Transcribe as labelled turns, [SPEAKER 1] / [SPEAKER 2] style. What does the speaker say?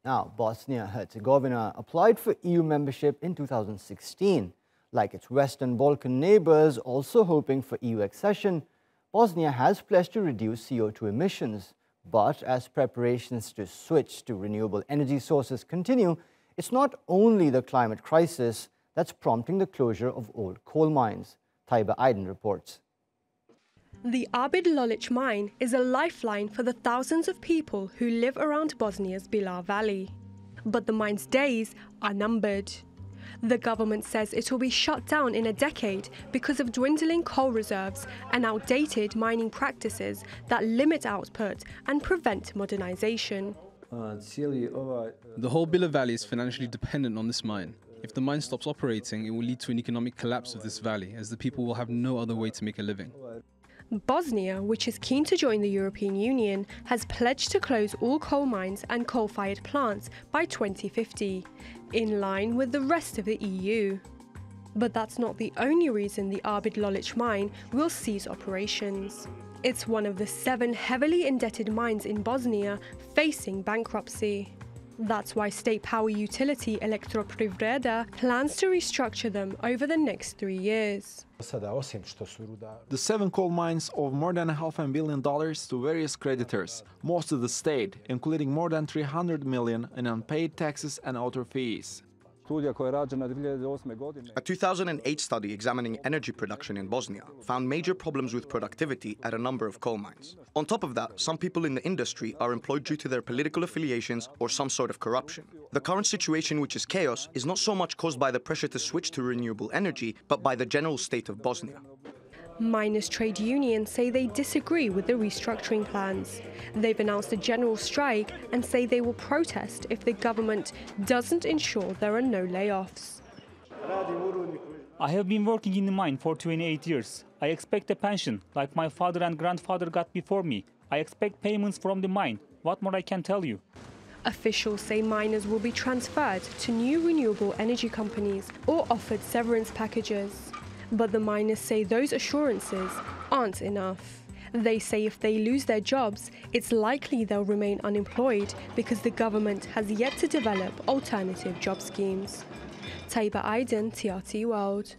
[SPEAKER 1] Now, Bosnia-Herzegovina applied for EU membership in 2016. Like its Western Balkan neighbors also hoping for EU accession, Bosnia has pledged to reduce CO2 emissions. But as preparations to switch to renewable energy sources continue, it's not only the climate crisis that's prompting the closure of old coal mines. Taiba Aydin reports.
[SPEAKER 2] The Abid Lolic mine is a lifeline for the thousands of people who live around Bosnia's Bilar Valley. But the mine's days are numbered. The government says it will be shut down in a decade because of dwindling coal reserves and outdated mining practices that limit output and prevent modernization.
[SPEAKER 3] The whole Bilar Valley is financially dependent on this mine. If the mine stops operating, it will lead to an economic collapse of this valley, as the people will have no other way to make a living.
[SPEAKER 2] Bosnia, which is keen to join the European Union, has pledged to close all coal mines and coal-fired plants by 2050, in line with the rest of the EU. But that's not the only reason the Abid Lolic mine will cease operations. It's one of the 7 heavily indebted mines in Bosnia facing bankruptcy. That's why state power utility Elektroprivreda plans to restructure them over the next 3 years.
[SPEAKER 4] The 7 coal mines owe more than $500 million to various creditors, most of the state, including more than $300 million in unpaid taxes and author fees.
[SPEAKER 5] A 2008 study examining energy production in Bosnia found major problems with productivity at a number of coal mines. On top of that, some people in the industry are employed due to their political affiliations or some sort of corruption. The current situation, which is chaos, is not so much caused by the pressure to switch to renewable energy, but by the general state of Bosnia.
[SPEAKER 2] Miners' trade unions say they disagree with the restructuring plans. They've announced a general strike and say they will protest if the government doesn't ensure there are no layoffs.
[SPEAKER 6] I have been working in the mine for 28 years. I expect a pension, like my father and grandfather got before me. I expect payments from the mine. What more I can tell you?
[SPEAKER 2] Officials say miners will be transferred to new renewable energy companies or offered severance packages. But the miners say those assurances aren't enough. They say if they lose their jobs, it's likely they'll remain unemployed because the government has yet to develop alternative job schemes. Taiba Aydin, TRT World.